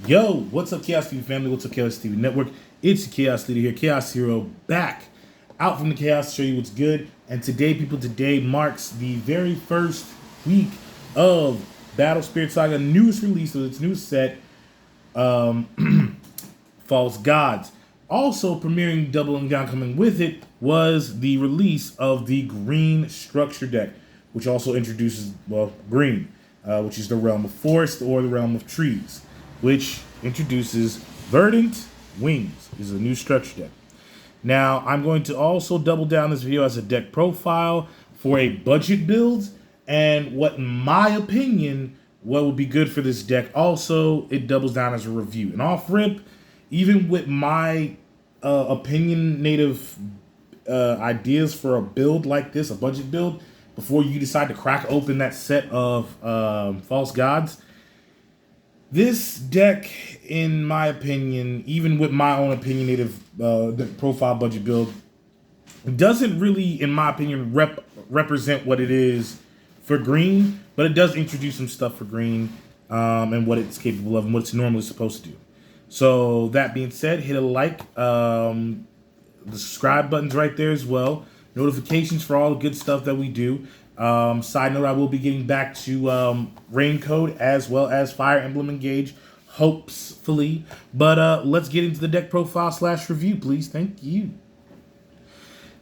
Yo, what's up, Chaos TV family? What's up, Chaos TV Network? It's your Chaos Leader here, Chaos Hero, back out from the Chaos to show you what's good. And today, people, today marks the very first week of Battle Spirit Saga, newest release of its new set, False Gods. Also premiering, doubling down, coming with it, was the release of the Green Structure deck, which also introduces, well, Green, which is the realm of forest or the realm of trees, which introduces Verdant Wings, is a new structure deck. Now, I'm going to also double down this video as a deck profile for a budget build, and what, in my opinion, what would be good for this deck. Also, it doubles down as a review. And off rip, even with my opinionative ideas for a build like this, a budget build, before you decide to crack open that set of False Gods, this deck, in my opinion, even with my own opinionative profile budget build, doesn't really, in my opinion, represent what it is for green, but it does introduce some stuff for green and what it's capable of and what it's normally supposed to do. So that being said, hit a like. The subscribe button's right there as well. Notifications for all the good stuff that we do. Side note, I will be getting back to Rain Code as well as Fire Emblem Engage, hopefully. But let's get into the deck profile / review, please. Thank you.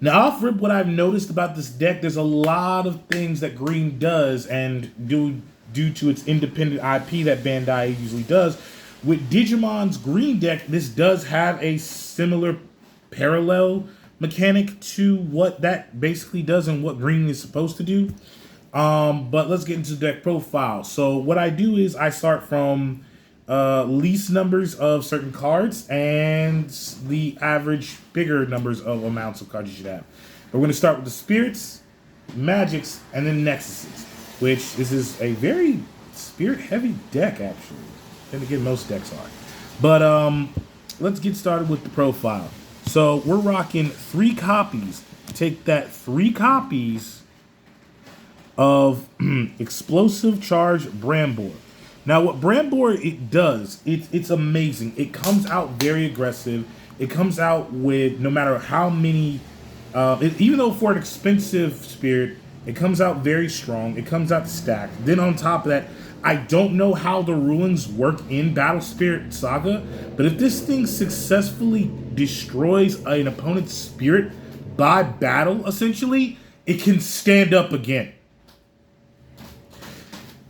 Now, off rip, what I've noticed about this deck, there's a lot of things that Green does, and due to its independent IP that Bandai usually does. With Digimon's Green deck, this does have a similar parallel mechanic to what that basically does and what Green is supposed to do. But let's get into the deck profile. So what I do is I start from least numbers of certain cards and the average bigger numbers of amounts of cards you should have. We're going to start with the Spirits, Magics, and then Nexuses, which this is a very spirit-heavy deck, actually. Then again, most decks are. But let's get started with the profile. So we're rocking 3 copies. Take that, 3 copies of Explosive Charge Brambor. Now, what Brambor it does, it's amazing. It comes out very aggressive. It comes out with no matter how many, even though for an expensive spirit, it comes out very strong. It comes out stacked. Then on top of that, I don't know how the rulings work in Battle Spirit Saga, but if this thing successfully destroys an opponent's spirit by battle, essentially, it can stand up again.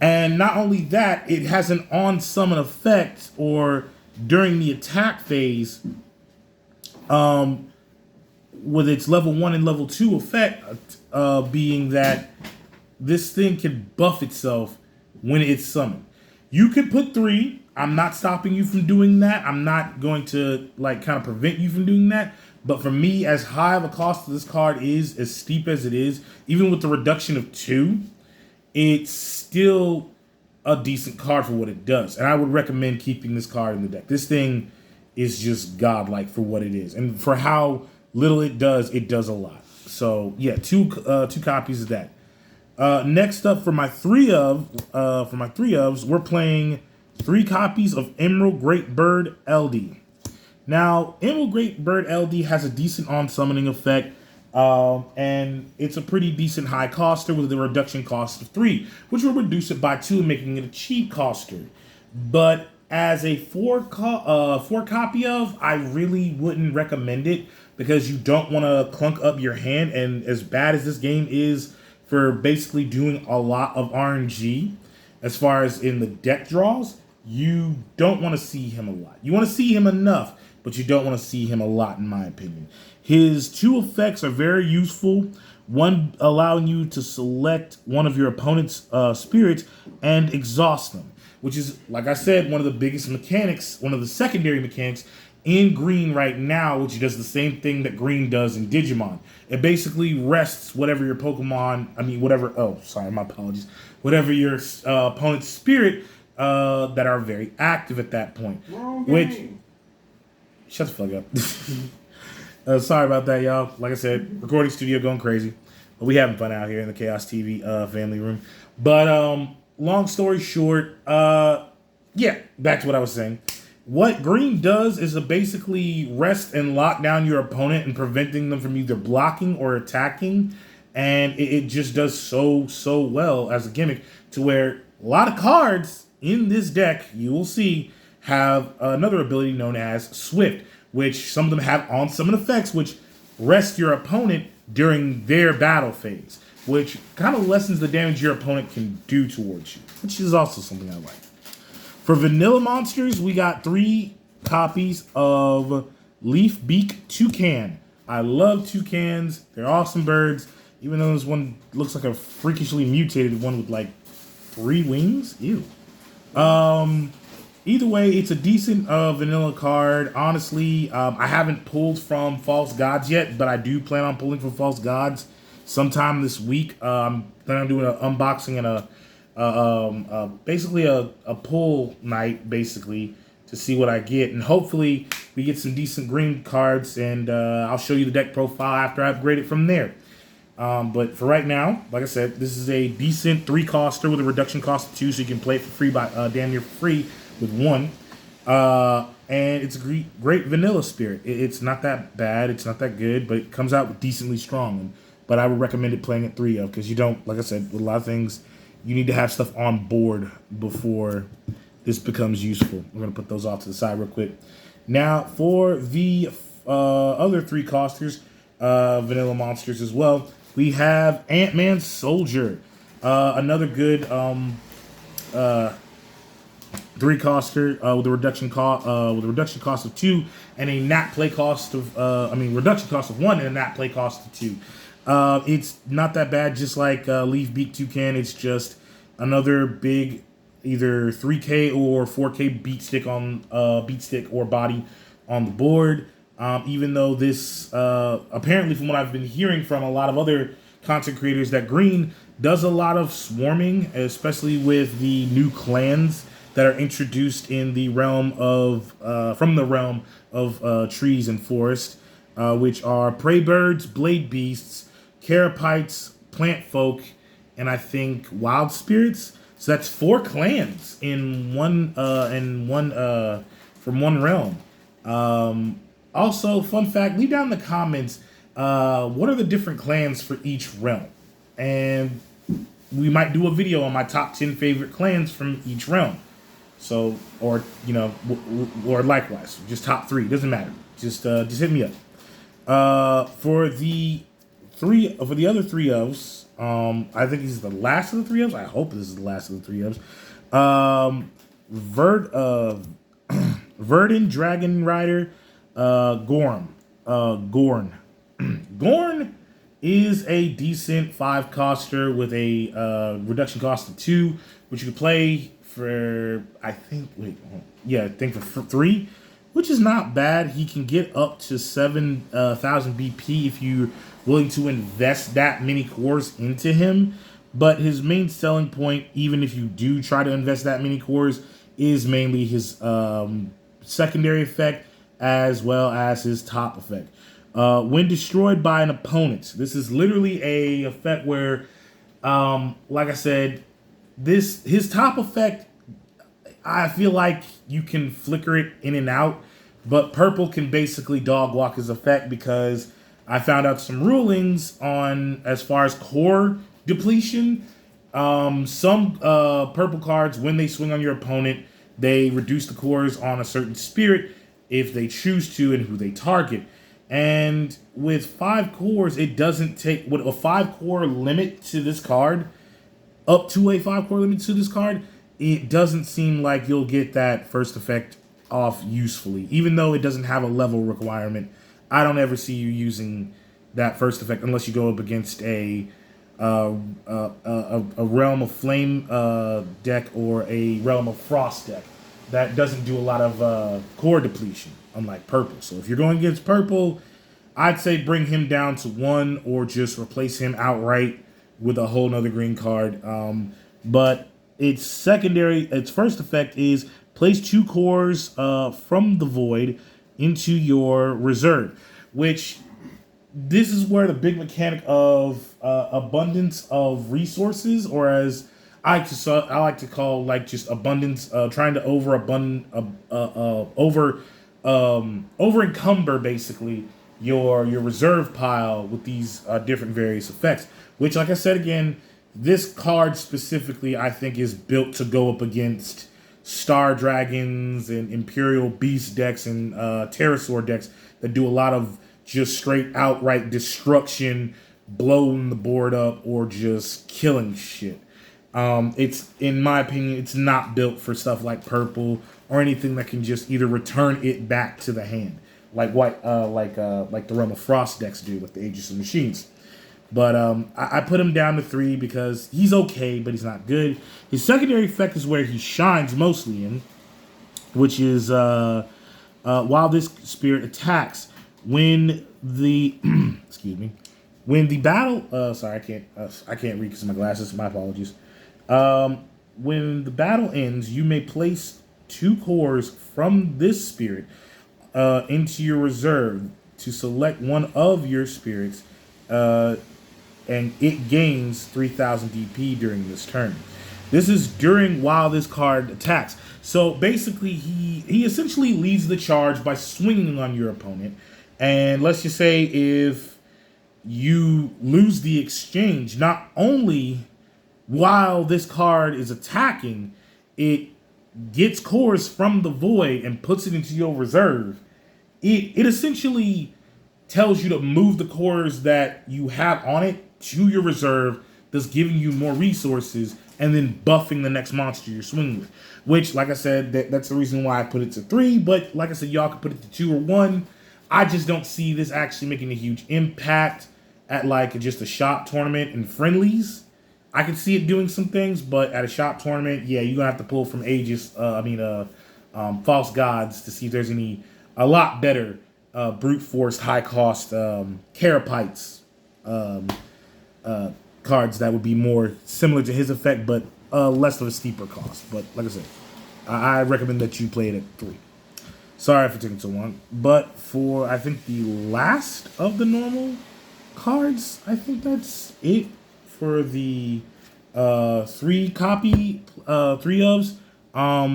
And not only that, it has an on-summon effect, or during the attack phase, with its level 1 and level 2 effect, being that this thing can buff itself when it's summoned. You can put 3. I'm not stopping you from doing that. I'm not going to kind of prevent you from doing that. But for me, as high of a cost of this card is, as steep as it is, even with the reduction of 2, it's still a decent card for what it does. And I would recommend keeping this card in the deck. This thing is just godlike for what it is. And for how little it does a lot. So yeah, two copies of that. Next up, for my three ofs, we're playing 3 copies of Emerald Great Bird LD. Now, Emerald Great Bird LD has a decent on-summoning effect, and it's a pretty decent high coster with a reduction cost of 3, which will reduce it by 2, making it a cheap coster. But as a 4 copy of, I really wouldn't recommend it because you don't want to clunk up your hand, and as bad as this game is for basically doing a lot of RNG, as far as in the deck draws, you don't want to see him a lot. You want to see him enough, but you don't want to see him a lot, in my opinion. His 2 effects are very useful. One allowing you to select one of your opponent's spirits and exhaust them, which is, like I said, one of the biggest mechanics, one of the secondary mechanics in Green right now, which does the same thing that Green does in Digimon. It basically rests whatever your Pokemon, whatever your opponent's spirit that are very active at that point. Shut the fuck up. Sorry about that, y'all. Like I said, recording studio going crazy. But we having fun out here in the Chaos TV family room. But long story short, yeah, back to what I was saying. What green does is to basically rest and lock down your opponent and preventing them from either blocking or attacking. And it just does so well as a gimmick to where a lot of cards in this deck, you will see, have another ability known as Swift, which some of them have on summon effects, which rest your opponent during their battle phase, which kind of lessens the damage your opponent can do towards you, which is also something I like. For vanilla monsters, we got 3 copies of Leaf Beak Toucan. I love toucans. They're awesome birds. Even though this one looks like a freakishly mutated one with like 3 wings. Ew. Either way, it's a decent vanilla card. Honestly, I haven't pulled from False Gods yet, but I do plan on pulling from False Gods sometime this week. I'm planning on doing an unboxing and basically a pull night, basically, to see what I get. And hopefully we get some decent green cards, and I'll show you the deck profile after I upgrade it from there. But for right now, like I said, this is a decent 3-coster with a reduction cost of 2, so you can play it for free by damn near free with 1. And it's a great vanilla spirit. It's not that bad, it's not that good, but it comes out decently strong. But I would recommend it playing at 3 of, because you don't, like I said, with a lot of things, you need to have stuff on board before this becomes useful. We're going to put those off to the side real quick. Now, for the other 3-costers, vanilla monsters as well, we have Ant-Man Soldier. Another good 3-coster with a reduction cost of 2 and a nat play cost of reduction cost of 1 and a nat play cost of 2. It's not that bad, just like Leaf Beak Toucan. It's just another big either 3K or 4K beat stick or body on the board. Even though this apparently, from what I've been hearing from a lot of other content creators, that green does a lot of swarming, especially with the new clans that are introduced in the realm of from the realm of trees and forest, which are prey birds, blade beasts, carapites, plant folk, and I think wild spirits. So that's 4 clans in one from one realm. Also, fun fact, leave down in the comments what are the different clans for each realm, and we might do a video on my top 10 favorite clans from each realm. So, or or likewise, just top 3, doesn't matter. Just hit me up. For the other 3 ofs, I think he's the last of the 3 ofs. I hope this is the last of the 3 ofs. Verdant Dragon Rider, Gorn. Gorn is a decent 5-coster with a reduction cost of 2, which you can play for, I think for 3, which is not bad. He can get up to 7,000 BP if you're willing to invest that many cores into him. But his main selling point, even if you do try to invest that many cores, is mainly his secondary effect as well as his top effect. When destroyed by an opponent, this is literally a effect where, like I said, his top effect, I feel like you can flicker it in and out, but purple can basically dog walk his effect, because I found out some rulings on as far as core depletion. Some purple cards, when they swing on your opponent, they reduce the cores on a certain spirit if they choose to and who they target. And with 5 cores, it doesn't take, with a 5-core limit to this card, up to a 5-core limit to this card, it doesn't seem like you'll get that first effect off usefully. Even though it doesn't have a level requirement, I don't ever see you using that first effect unless you go up against a Realm of Flame deck or a Realm of Frost deck that doesn't do a lot of core depletion, unlike purple. So if you're going against purple, I'd say bring him down to 1 or just replace him outright with a whole nother green card. But its first effect is place 2 cores from the void into your reserve, which this is where the big mechanic of abundance of resources, or as I like to call like just abundance, trying to over encumber basically your reserve pile with these different various effects. Which, like I said again, this card specifically I think is built to go up against Star Dragons and Imperial Beast decks and Pterosaur decks that do a lot of just straight outright destruction, blowing the board up, or just killing shit. It's, in my opinion, it's not built for stuff like purple or anything that can just either return it back to the hand, like like the Realm of Frost decks do with the Aegis of Machines. But I put him down to 3 because he's okay, but he's not good. His secondary effect is where he shines mostly in, which is while this spirit attacks, when the excuse me, when the battle sorry, I can't read because of my glasses. My apologies. When the battle ends, you may place 2 cores from this spirit into your reserve to select one of your spirits, and it gains 3,000 DP during this turn. This is during while this card attacks. So basically, he essentially leads the charge by swinging on your opponent. And let's just say if you lose the exchange, not only while this card is attacking, it gets cores from the void and puts it into your reserve. It essentially tells you to move the cores that you have on it to your reserve, thus giving you more resources and then buffing the next monster you're swinging with. Which, like I said, that's the reason why I put it to 3. But like I said, y'all can put it to 2 or 1. I just don't see this actually making a huge impact at like just a shop tournament and friendlies. I can see it doing some things, but at a shop tournament, yeah, you're gonna have to pull from Aegis, False Gods to see if there's a lot better brute force, high cost Carapites cards that would be more similar to his effect, but less of a steeper cost. But like I said, I recommend that you play it at 3. Sorry for taking so long, but for I think the last of the normal cards, I think that's it for the 3 copy 3 ofs.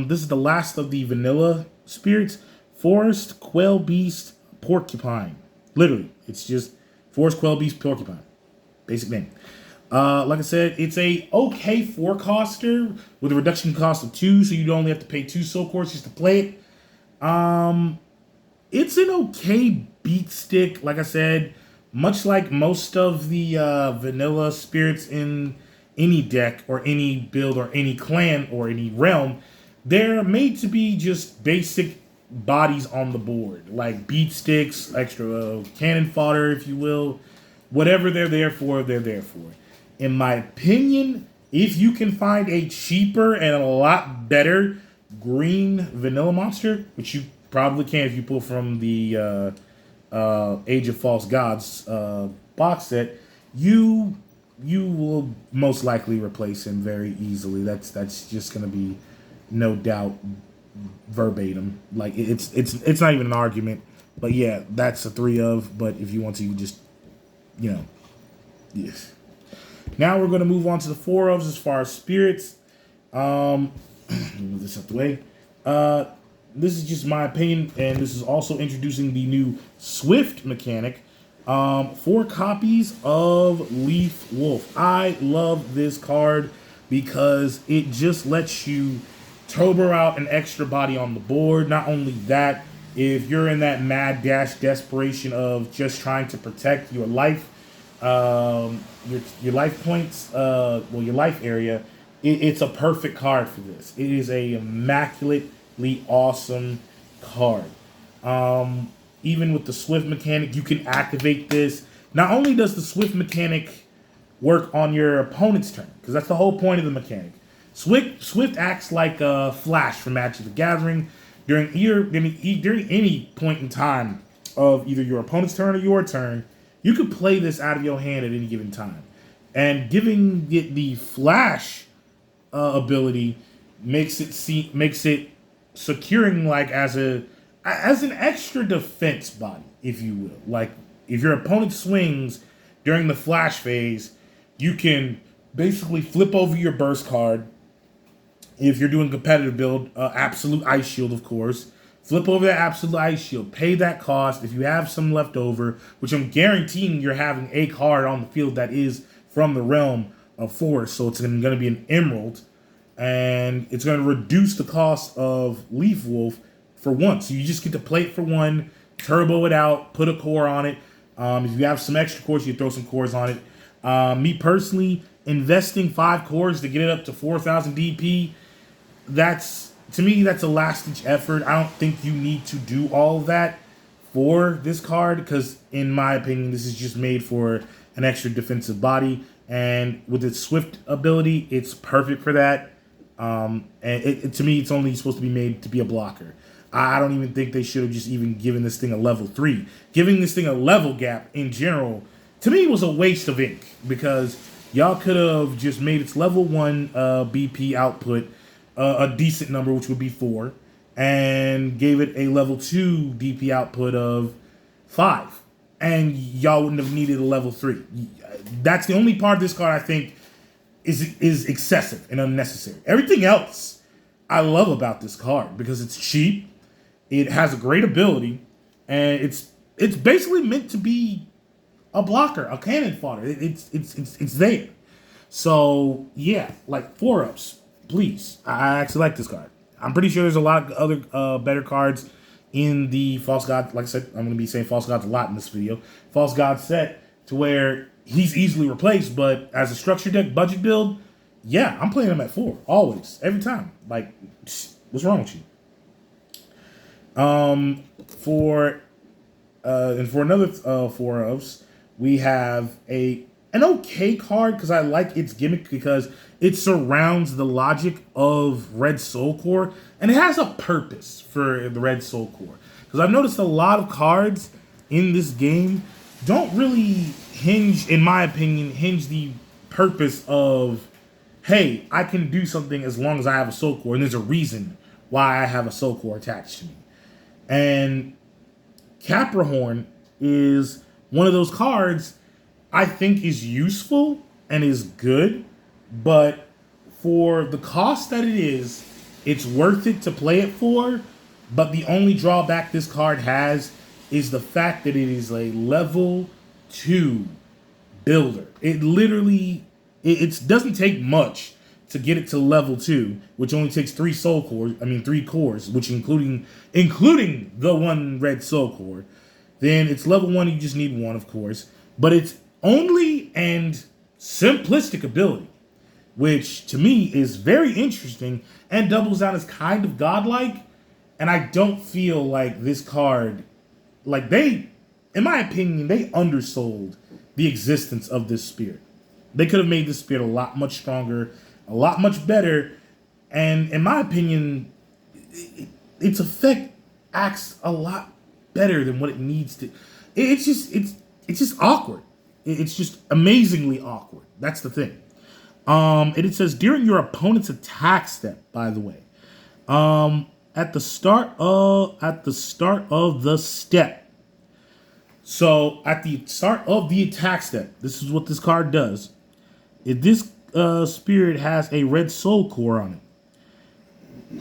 This is the last of the vanilla spirits: Forest, Quail Beast, Porcupine. Literally, it's just Forest, Quail Beast, Porcupine. Basic name. Like I said, it's a okay 4-coster with a reduction cost of 2, so you only have to pay 2 soul cores just to play it. It's an okay beat stick. Like I said, much like most of the vanilla spirits in any deck or any build or any clan or any realm, they're made to be just basic bodies on the board, like beat sticks, extra cannon fodder, if you will. Whatever they're there for, they're there for. In my opinion, if you can find a cheaper and a lot better green vanilla monster, which you probably can if you pull from the Age of False Gods box set, you will most likely replace him very easily. That's just gonna be no doubt verbatim. Like it's not even an argument. But yeah, that's a 3 of. But if you want to, you just yes. Now we're gonna move on to the 4 ofs as far as spirits. Move this out the way. This is just my opinion, and this is also introducing the new Swift mechanic. 4 copies of Leaf Wolf. I love this card because it just lets you tober out an extra body on the board. Not only that, if you're in that mad dash desperation of just trying to protect your life, your life points, your life area, it's a perfect card for this. It is a immaculately awesome card. Even with the Swift mechanic, you can activate this. Not only does the Swift mechanic work on your opponent's turn, because that's the whole point of the mechanic. Swift acts like a Flash from Magic the Gathering during any point in time of either your opponent's turn or your turn. You could play this out of your hand at any given time, and giving it the Flash ability makes it securing like as an extra defense body, if you will. Like if your opponent swings during the Flash phase, you can Basically, flip over your burst card. If you're doing competitive build, Absolute Ice Shield, of course. Flip over that Absolute Ice Shield. Pay that cost. If you have some left over, which I'm guaranteeing you're having a card on the field that is from the realm of Forest, so it's going to be an Emerald, and it's going to reduce the cost of Leaf Wolf for one. So you just get to play it for one, turbo it out, put a core on it. If you have some extra cores, you throw some cores on it. Me personally, investing 5 cores to get it up to 4,000 DP, to me, that's a last-ditch effort. I don't think you need to do all of that for this card because, in my opinion, this is just made for an extra defensive body. And with its Swift ability, it's perfect for that. And to me, it's only supposed to be made to be a blocker. I don't even think they should have just even given this thing a level 3. Giving this thing a level gap in general, to me, was a waste of ink because y'all could have just made its level 1 BP output a decent number, which would be 4, and gave it a level 2 DP output of 5. And y'all wouldn't have needed a level 3. That's the only part of this card I think is excessive and unnecessary. Everything else I love about this card because it's cheap, it has a great ability, and it's basically meant to be a blocker, a cannon fodder. It's there. So yeah, like 4-ups. Please. I actually like this card. I'm pretty sure there's a lot of other better cards in the False God. Like I said, I'm going to be saying False Gods a lot in this video. False God set to where he's easily replaced, but as a structure deck budget build, yeah, I'm playing him at 4. Always. Every time. Like, what's wrong with you? For another 4-ups, we have an okay card because I like its gimmick because it surrounds the logic of Red Soul Core and it has a purpose for the Red Soul Core. Because I've noticed a lot of cards in this game don't really in my opinion, the purpose of, hey, I can do something as long as I have a Soul Core, and there's a reason why I have a Soul Core attached to me. And Caprahorn is one of those cards I think is useful and is good, but for the cost that it is, it's worth it to play it for. But the only drawback this card has is the fact that it is a level 2 builder. It literally, it doesn't take much to get it to level 2, which only takes 3 cores, which including the one red soul core. Then it's level 1, you just need 1, of course. But it's only and simplistic ability, which to me is very interesting and doubles down as kind of godlike. And I don't feel like this card, in my opinion, they undersold the existence of this spirit. They could have made this spirit a lot much stronger, a lot much better, and in my opinion, its effect acts a lot better than what it needs to. It's just awkward. It's just amazingly awkward. That's the thing. And it says during your opponent's attack step, by the way, at the start of the step. So at the start of the attack step, this is what this card does. If this spirit has a red soul core on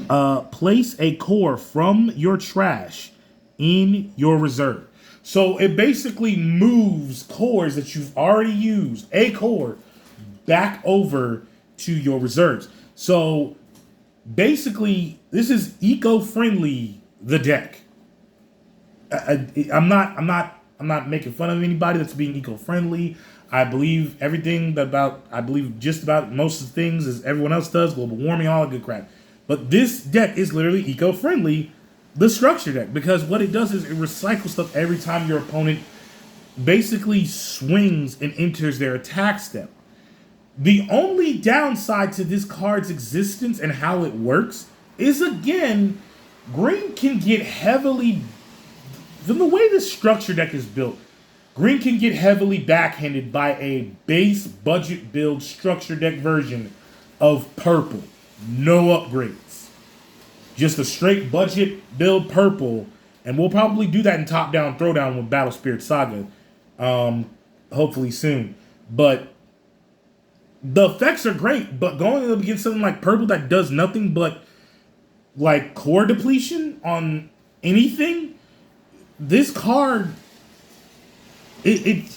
it, place a core from your trash in your reserve. So it basically moves cores that you've already used, a core, back over to your reserves. So basically, this is eco-friendly, the deck. I'm not making fun of anybody that's being eco-friendly. I believe just about most of the things as everyone else does, global warming, all that good crap. But this deck is literally eco-friendly, the structure deck, because what it does is it recycles stuff every time your opponent basically swings and enters their attack step. The only downside to this card's existence and how it works is, again, green can get heavily, from the way the structure deck is built, green can get heavily backhanded by a base budget build structure deck version of purple. No upgrades. Just a straight budget build purple. And we'll probably do that in top-down throwdown with Battle Spirit Saga. Hopefully soon. But The effects are great, but going up against something like purple that does nothing but like core depletion on anything, this card it's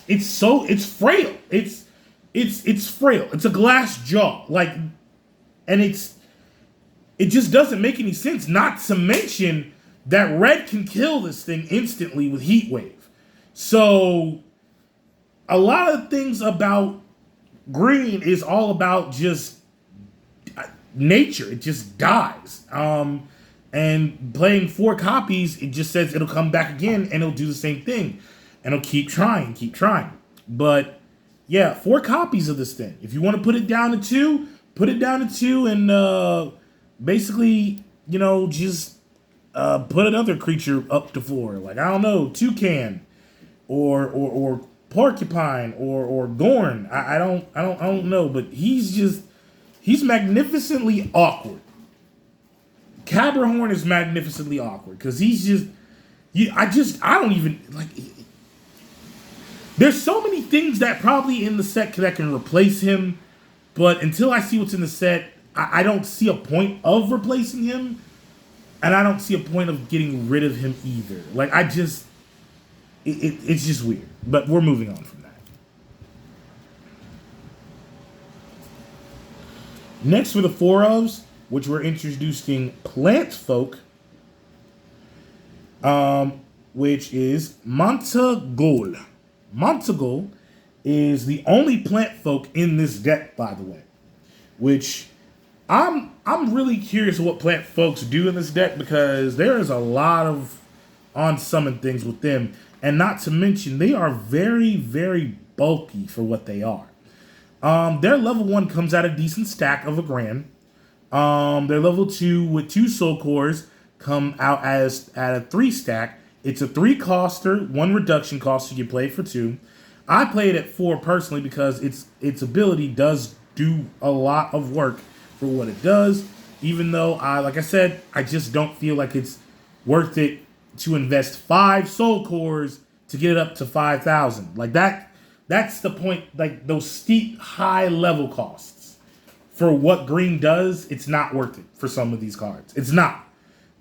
frail. It's frail. It's a glass jaw. Like, and it just doesn't make any sense. Not to mention that red can kill this thing instantly with Heat Wave. So a lot of things about green is all about just nature. It just dies. And playing 4 copies, it just says it'll come back again and it'll do the same thing. And it'll keep trying. But yeah, 4 copies of this thing. If you want to put it down to 2, put it down to 2 and basically, just put another creature up to 4. Like, I don't know, toucan or porcupine or Gorn. I don't know, but he's magnificently awkward. Cabrahorn is magnificently awkward because I don't even like. There's so many things that probably in the set that can replace him, but until I see what's in the set, I don't see a point of replacing him, and I don't see a point of getting rid of him either. Like, it's just weird. But we're moving on from that. Next for the 4 ofs, which we're introducing Plant Folk, which is Montagol. Montagol is the only Plant Folk in this deck, by the way. Which I'm really curious what Plant Folks do in this deck because there is a lot of on-summon things with them. And not to mention, they are very, very bulky for what they are. Their level 1 comes out a decent stack of a grand. Their level 2 with 2 soul cores come out at a 3 stack. It's a 3 coster, 1 reduction cost, so you play it for 2. I play it at 4 personally because its ability does do a lot of work for what it does. Even though, like I said, I just don't feel like it's worth it to invest 5 soul cores to get it up to 5,000. Like that's the point. Like those steep high level costs for what green does, it's not worth it for some of these cards. It's not.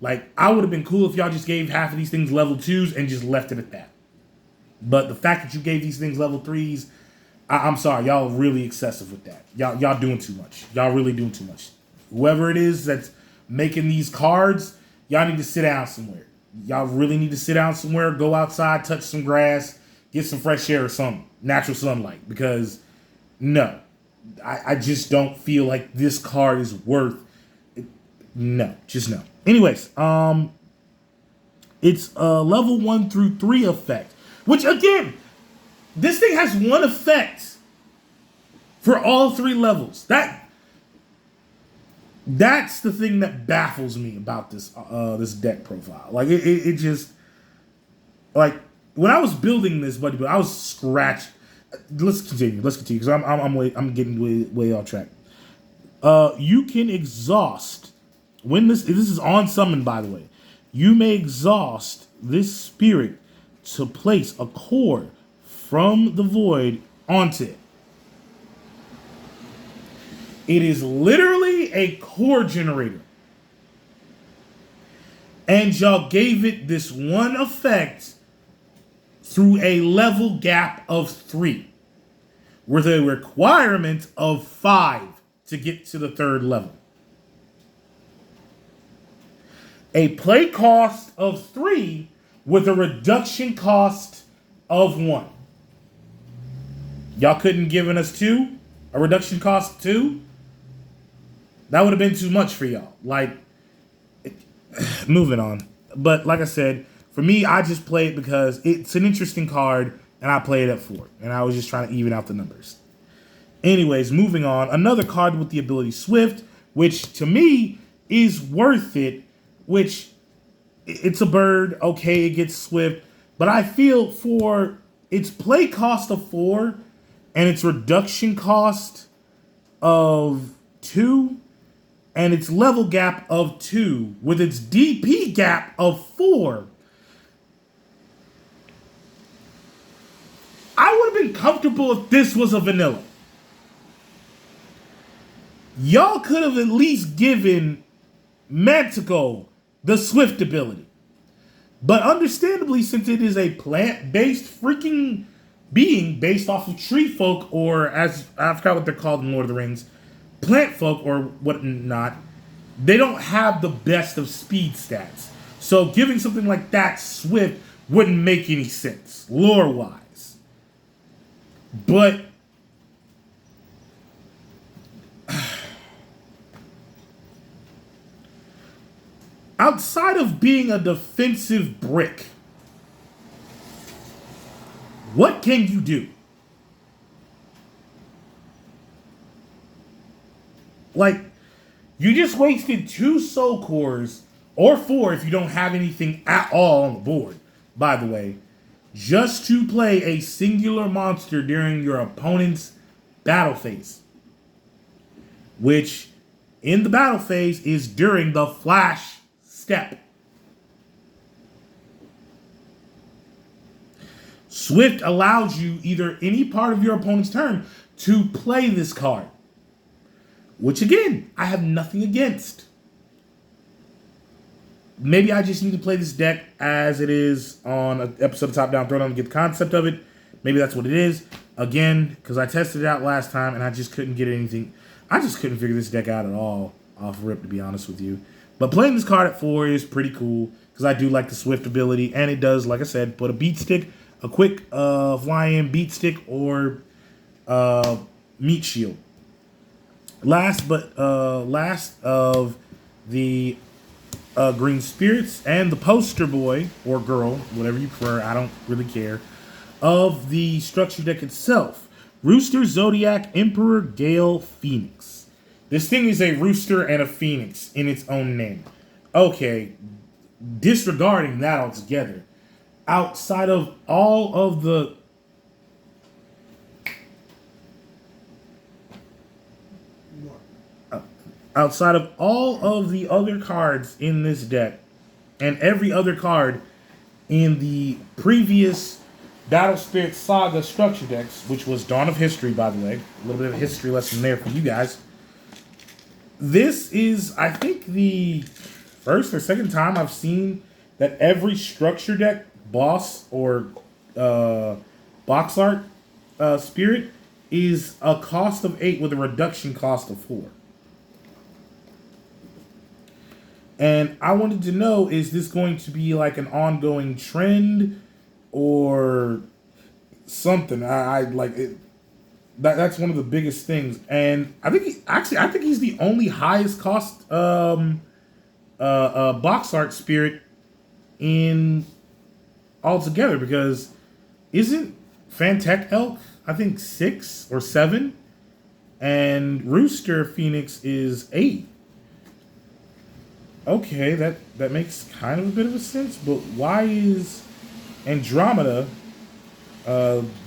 Like, I would have been cool if y'all just gave half of these things level 2s and just left it at that. But the fact that you gave these things level 3s, I'm sorry, y'all really excessive with that. Y'all doing too much. Y'all really doing too much. Whoever it is that's making these cards, y'all need to sit down somewhere. Y'all really need to sit down somewhere, go outside, touch some grass, get some fresh air or something, natural sunlight. Because, no, I just don't feel like this card is worth it. No, just no. Anyways, it's a level 1 through 3 effect. Which, again, this thing has 1 effect for all 3 levels. That's the thing that baffles me about this this deck profile. Like it just, like, when I was building this, buddy, I was scratched. Let's continue because I'm getting way off track. You can exhaust when this is on summon, by the way. You may exhaust this spirit to place a core from the void onto it. It is literally a core generator. And y'all gave it this 1 effect through a level gap of 3. With a requirement of 5 to get to the 3rd level. A play cost of 3 with a reduction cost of 1. Y'all couldn't given us 2? A reduction cost 2? That would have been too much for y'all. Like, moving on. But like I said, for me, I just play it because it's an interesting card, and I play it at 4. And I was just trying to even out the numbers. Anyways, moving on. Another card with the ability Swift, which to me is worth it, which it's a bird. Okay, it gets Swift. But I feel for its play cost of 4 and its reduction cost of 2 and its level gap of 2 with its DP gap of 4, I would have been comfortable if this was a vanilla. Y'all could have at least given Mantico the Swift ability. But understandably, since it is a plant-based freaking being based off of tree folk, or as I forgot what they're called in Lord of the Rings, plant folk or whatnot, they don't have the best of speed stats. So giving something like that Swift wouldn't make any sense, lore-wise. But outside of being a defensive brick, what can you do? Like, you just wasted 2 soul cores, or 4 if you don't have anything at all on the board, by the way, just to play a singular monster during your opponent's battle phase. Which, in the battle phase, is during the flash step. Swift allows you either any part of your opponent's turn to play this card. Which again, I have nothing against. Maybe I just need to play this deck as it is on an episode of Top Down Throwdown to get the concept of it. Maybe that's what it is. Again, because I tested it out last time and I just couldn't get anything. I just couldn't figure this deck out at all off rip, to be honest with you. But playing this card at 4 is pretty cool because I do like the Swift ability. And it does, like I said, put a beat stick, a quick fly-in beat stick, or meat shield. Last of the Green Spirits and the poster boy or girl, whatever you prefer, I don't really care, of the structure deck itself, Rooster, Zodiac, Emperor, Gale, Phoenix. This thing is a rooster and a phoenix in its own name. Okay, disregarding that altogether, outside of all of the other cards in this deck, and every other card in the previous Battle Spirit Saga structure decks, which was Dawn of History, by the way, a little bit of a history lesson there for you guys. This is, I think, the first or second time I've seen that every structure deck boss or box art spirit is a cost of 8 with a reduction cost of 4. And I wanted to know, is this going to be like an ongoing trend or something? I like it. That's one of the biggest things. And I think he's the only highest cost box art spirit in altogether, because isn't Fantech Elk, I think, 6 or 7, and Rooster Phoenix is 8. Okay, that makes kind of a bit of a sense, but why is Andromeda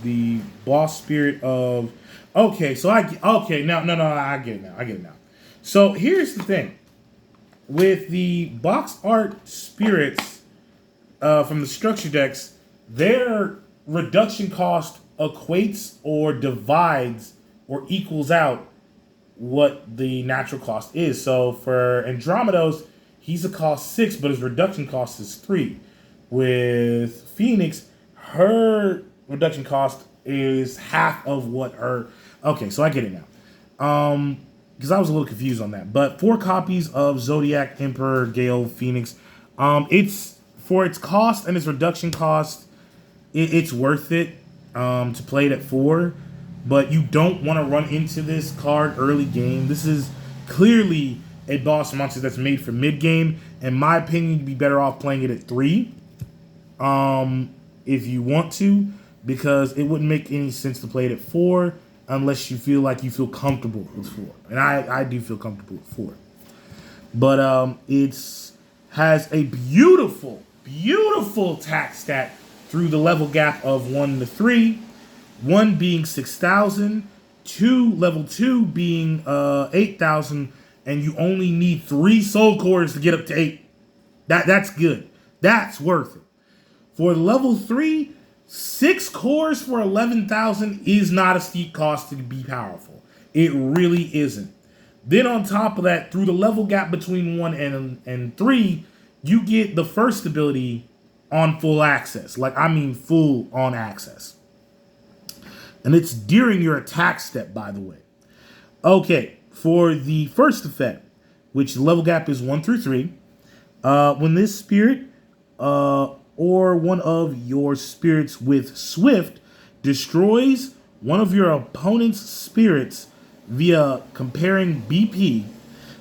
the boss spirit of... Okay, so I get it now. So here's the thing. With the box art spirits from the structure decks, their reduction cost equates or divides or equals out what the natural cost is. So for Andromeda's, he's a cost 6, but his reduction cost is 3. With Phoenix, her reduction cost is half of what her... Okay, so I get it now. Because I was a little confused on that. But 4 copies of Zodiac, Emperor, Gale, Phoenix. It's for its cost and its reduction cost, it's worth it to play it at 4. But you don't want to run into this card early game. This is clearly a boss monster that's made for mid game. In my opinion, you'd be better off playing it at 3. If you want to, because it wouldn't make any sense to play it at 4 unless you feel comfortable with 4. And I do feel comfortable with 4. But it's has a beautiful attack stat through the level gap of 1 to 3. 1 being 6,000, level 2 being 8,000, and you only need 3 soul cores to get up to 8. That's good. That's worth it. For level 3, 6 cores for 11,000 is not a steep cost to be powerful. It really isn't. Then on top of that, through the level gap between 1 and 3, you get the first ability on full access. Like, I mean full on access. And it's during your attack step, by the way. Okay, for the first effect, which the level gap is 1 through 3, when this spirit or one of your spirits with Swift destroys one of your opponent's spirits via comparing BP,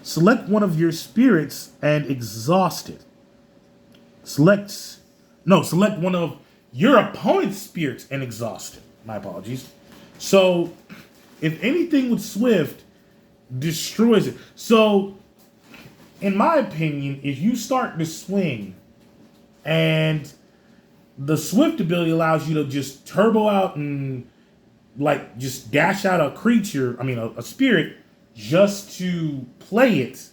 select one of your spirits and exhaust it. Select one of your opponent's spirits and exhaust it. My apologies. So, if anything with Swift destroys it. So, in my opinion, if you start to swing and the Swift ability allows you to just turbo out and like just dash out a creature, a spirit, just to play it,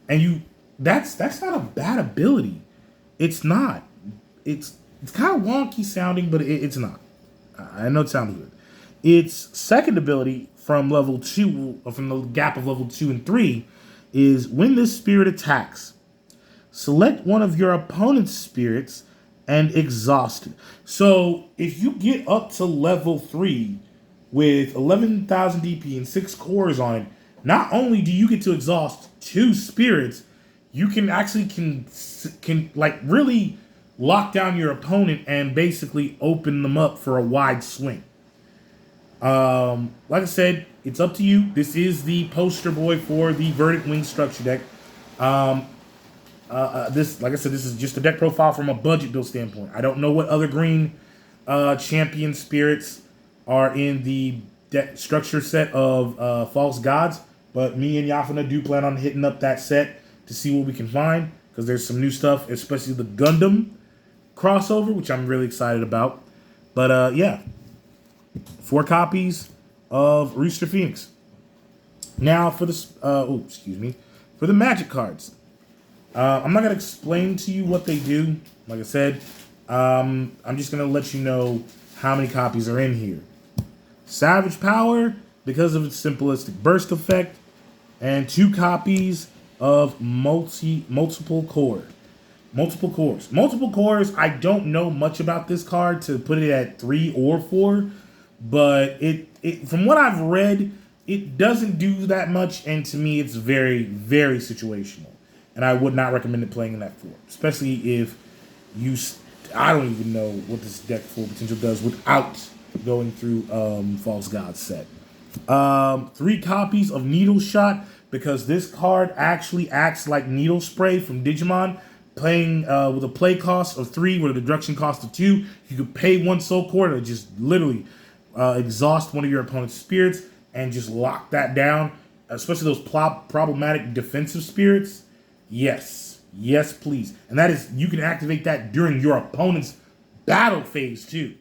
and that's not a bad ability. It's not. It's kind of wonky sounding, but it's not. I know it sounds good. Its second ability from level 2, or from the gap of level 2 and 3, is when this spirit attacks, select one of your opponent's spirits and exhaust it. So if you get up to level 3 with 11,000 DP and 6 cores on it, not only do you get to exhaust 2 spirits, you can actually can like really lock down your opponent and basically open them up for a wide swing. Like I said, it's up to you. This is the poster boy for the Verdant Wing structure deck. This, like I said, this is just a deck profile from a budget build standpoint. I don't know what other green champion spirits are in the deck structure set of False Gods, but me and Yafana do plan on hitting up that set to see what we can find, because there's some new stuff, especially the Gundam crossover, which I'm really excited about. But yeah, 4 copies of Rooster Phoenix. Now for the for the Magic cards. I'm not going to explain to you what they do. Like I said, I'm just going to let you know how many copies are in here. Savage Power, because of its simplistic burst effect, and 2 copies of multiple cores. Multiple cores, I don't know much about this card to put it at 3 or 4, but it from what I've read, it doesn't do that much, and to me it's very, very situational. And I would not recommend it playing in that form, especially if I don't even know what this deck full potential does without going through False God set. 3 copies of Needle Shot, because this card actually acts like Needle Spray from Digimon, playing with a play cost of 3 with a deduction cost of 2. You could pay 1 soul core to just literally exhaust one of your opponent's spirits and just lock that down, especially those problematic defensive spirits. Yes, please. And that is, you can activate that during your opponent's battle phase too.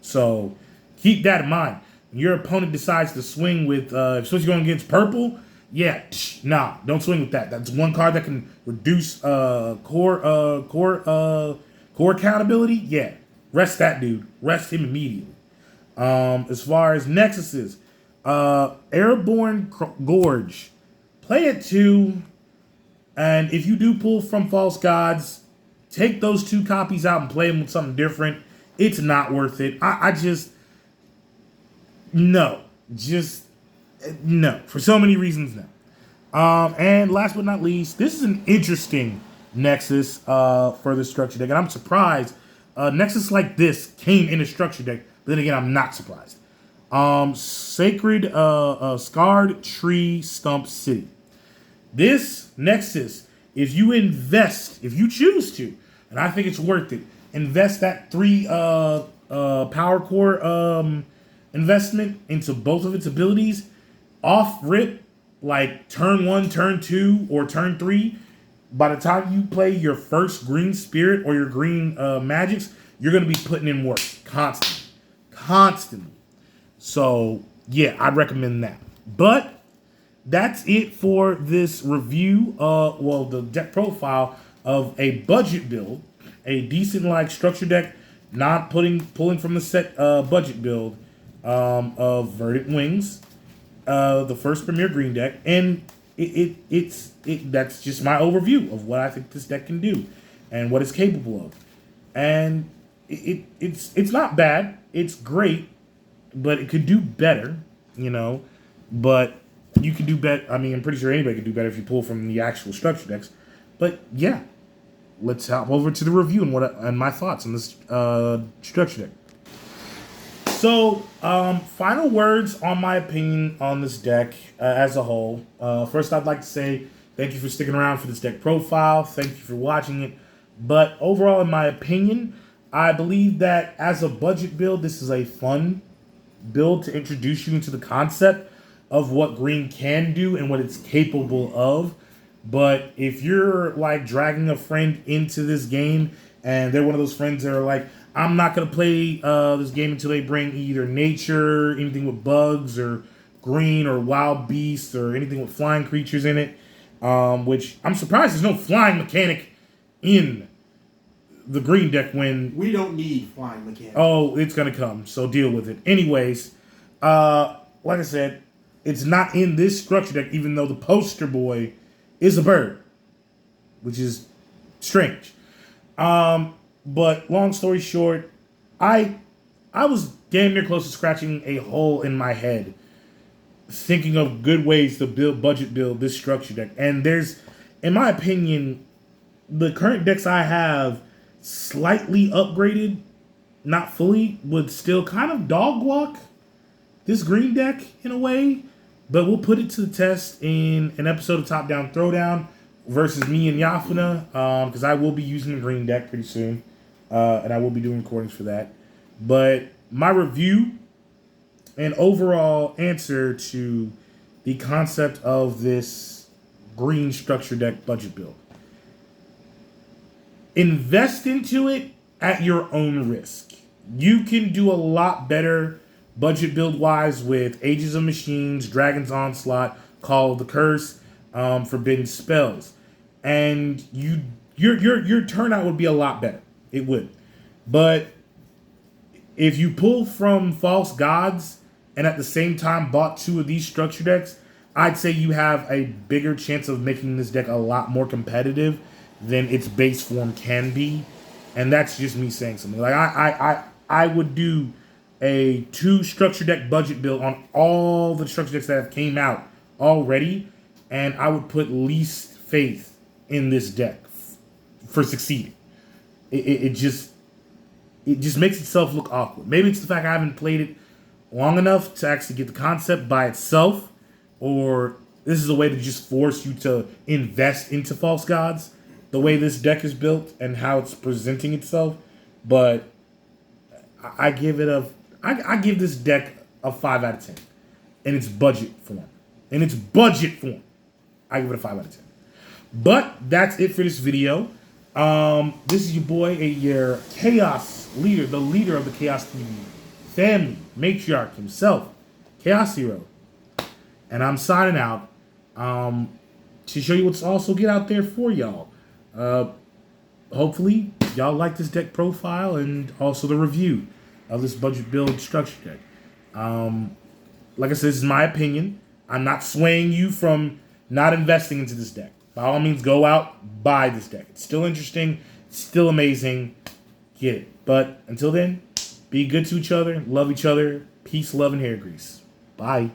So keep that in mind. When your opponent decides to swing with, especially going against purple, don't swing with that. That's 1 card that can reduce core accountability. Yeah, rest that dude. Rest him immediately. As far as Nexuses, Airborne Gorge, play it 2. And if you do pull from False Gods, take those 2 copies out and play them with something different. It's not worth it. No. For so many reasons, no. And last but not least, this is an interesting Nexus for the structure deck. And I'm surprised Nexus like this came in a structure deck. But then again, I'm not surprised. Sacred Scarred Tree Stump City. This Nexus, if you choose to, and I think it's worth it, invest that 3 power core investment into both of its abilities, off rip, like turn 1, turn 2, or turn 3. By the time you play your first green spirit or your green magics, you're going to be putting in work constantly. So yeah, I'd recommend that. But that's it for this review. The deck profile of a budget build, a decent like structure deck, pulling from the set budget build of Verdant Wings. the first Premier Green deck, and that's just my overview of what I think this deck can do and what it's capable of. And it's not bad. It's great, but it could do better, you know. But you could do better. I mean, I'm pretty sure anybody could do better if you pull from the actual structure decks. But yeah, let's hop over to the review and my thoughts on this structure deck. So, final words on my opinion on this deck as a whole. First, I'd like to say thank you for sticking around for this deck profile. Thank you for watching it. But overall, in my opinion, I believe that as a budget build, this is a fun build to introduce you into the concept of what green can do and what it's capable of. But if you're like dragging a friend into this game and they're one of those friends that are like, I'm not going to play this game until they bring either nature, anything with bugs, or green, or wild beasts, or anything with flying creatures in it, which I'm surprised there's no flying mechanic in the green deck when... We don't need flying mechanic. Oh, it's going to come, so deal with it. Anyways, like I said, it's not in this structure deck, even though the poster boy is a bird, which is strange. But long story short, I was damn near close to scratching a hole in my head thinking of good ways to budget build this structure deck. And there's, in my opinion, the current decks I have slightly upgraded, not fully, would still kind of dog walk this green deck in a way. But we'll put it to the test in an episode of Top Down Throwdown versus me and Yafuna, because I will be using the green deck pretty soon. And I will be doing recordings for that. But my review and overall answer to the concept of this green structure deck budget build. Invest into it at your own risk. You can do a lot better budget build wise with Ages of Machines, Dragon's Onslaught, Call of the Curse, Forbidden Spells. And your turnout would be a lot better. It would. But if you pull from False Gods and at the same time bought two of these structure decks, I'd say you have a bigger chance of making this deck a lot more competitive than its base form can be. And that's just me saying something. Like I would do a 2 structure deck budget build on all the structure decks that have came out already, and I would put least faith in this deck for succeeding. It just makes itself look awkward. Maybe it's the fact I haven't played it long enough to actually get the concept by itself, or this is a way to just force you to invest into False Gods, the way this deck is built and how it's presenting itself. But I give this deck a 5 out of 10 in its budget form. I give it a 5 out of 10. But that's it for this video. This is your boy, your Chaos leader, the leader of the Chaos TV family, matriarch himself, Chaos Hero. And I'm signing out to show you what's also get out there for y'all. Hopefully, y'all like this deck profile and also the review of this budget build structure deck. Like I said, this is my opinion. I'm not swaying you from not investing into this deck. By all means, go out, buy this deck. It's still interesting. It's still amazing. Get it. But until then, be good to each other. Love each other. Peace, love, and hair grease. Bye.